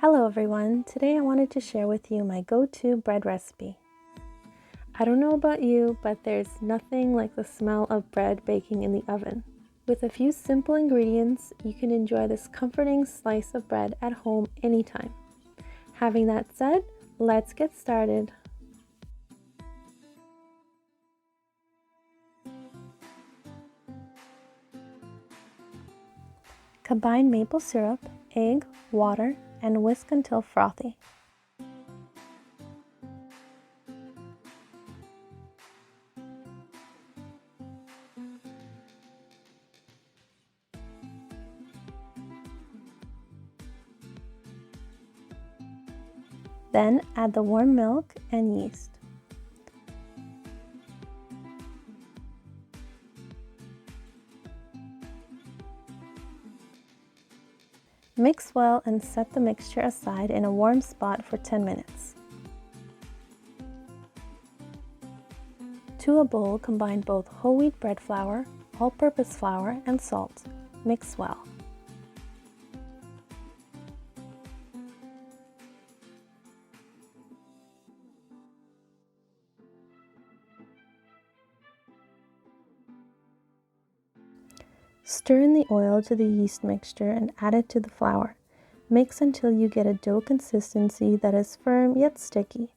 Hello everyone, today I wanted to share with you my go-to bread recipe. I don't know about you, but there's nothing like the smell of bread baking in the oven. With a few simple ingredients, you can enjoy this comforting slice of bread at home anytime. Having that said, let's get started. Combine maple syrup, egg, water, and whisk until frothy. Then add the warm milk and yeast. Mix well and set the mixture aside in a warm spot for 10 minutes. To a bowl, combine both whole wheat bread flour, all-purpose flour, and salt. Mix well. Stir in the oil to the yeast mixture and add it to the flour. Mix until you get a dough consistency that is firm yet sticky.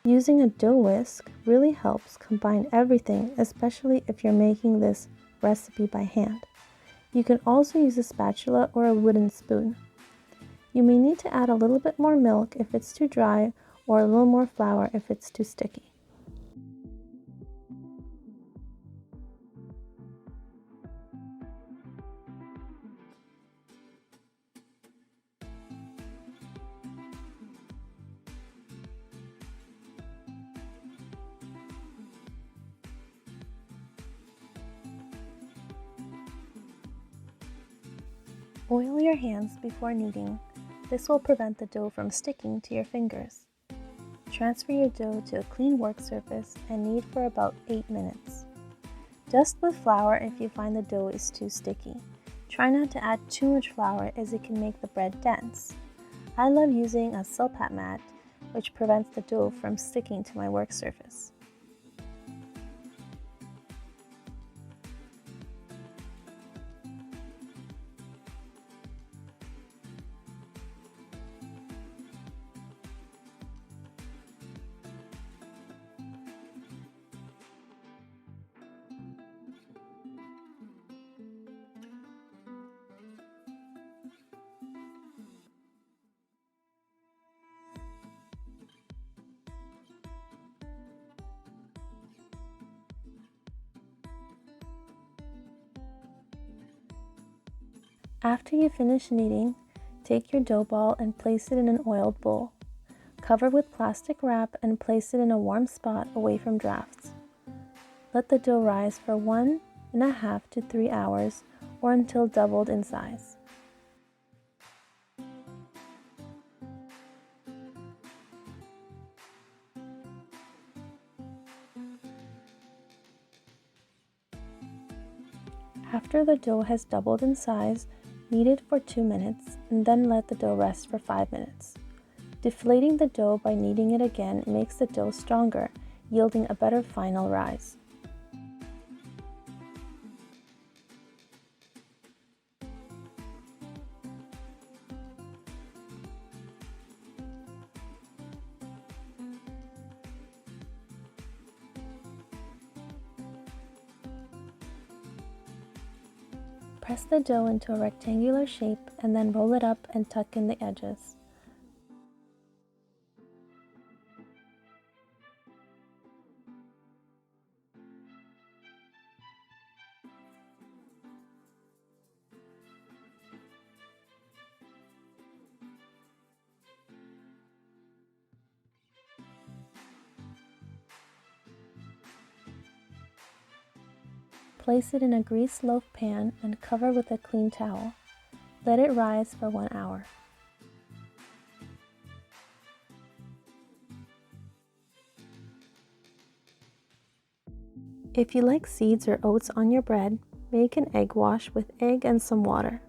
Using a dough whisk really helps combine everything, especially if you're making this recipe by hand. You can also use a spatula or a wooden spoon. You may need to add a little bit more milk if it's too dry, or a little more flour if it's too sticky. Oil your hands before kneading. This will prevent the dough from sticking to your fingers. Transfer your dough to a clean work surface and knead for about 8 minutes. Dust with flour if you find the dough is too sticky. Try not to add too much flour as it can make the bread dense. I love using a silpat mat, which prevents the dough from sticking to my work surface. After you finish kneading, take your dough ball and place it in an oiled bowl. Cover with plastic wrap and place it in a warm spot away from drafts. Let the dough rise for 1.5 to 3 hours or until doubled in size. After the dough has doubled in size, knead it for 2 minutes and then let the dough rest for 5 minutes. Deflating the dough by kneading it again makes the dough stronger, yielding a better final rise. Press the dough into a rectangular shape and then roll it up and tuck in the edges. Place it in a greased loaf pan and cover with a clean towel. Let it rise for 1 hour. If you like seeds or oats on your bread, Make an egg wash with egg and some water.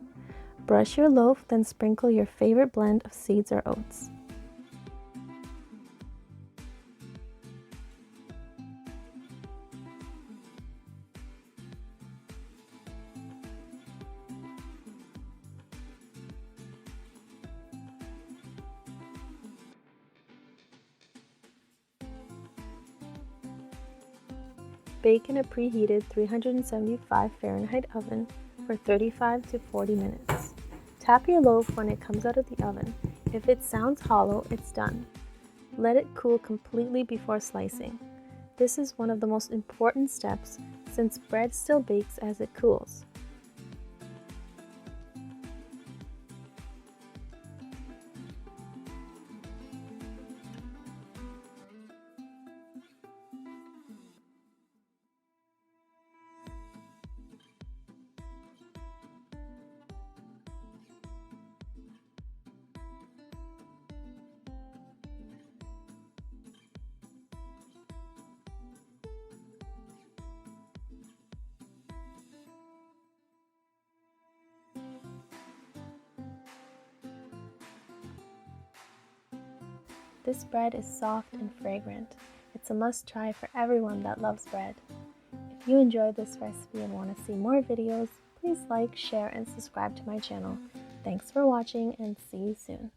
Brush your loaf, then sprinkle your favorite blend of seeds or oats. Bake in a preheated 375 Fahrenheit oven for 35 to 40 minutes. Tap your loaf when it comes out of the oven. If it sounds hollow, it's done. Let it cool completely before slicing. This is one of the most important steps since bread still bakes as it cools. This bread is soft and fragrant. It's a must-try for everyone that loves bread. If you enjoyed this recipe and want to see more videos, please like, share, and subscribe to my channel. Thanks for watching and see you soon.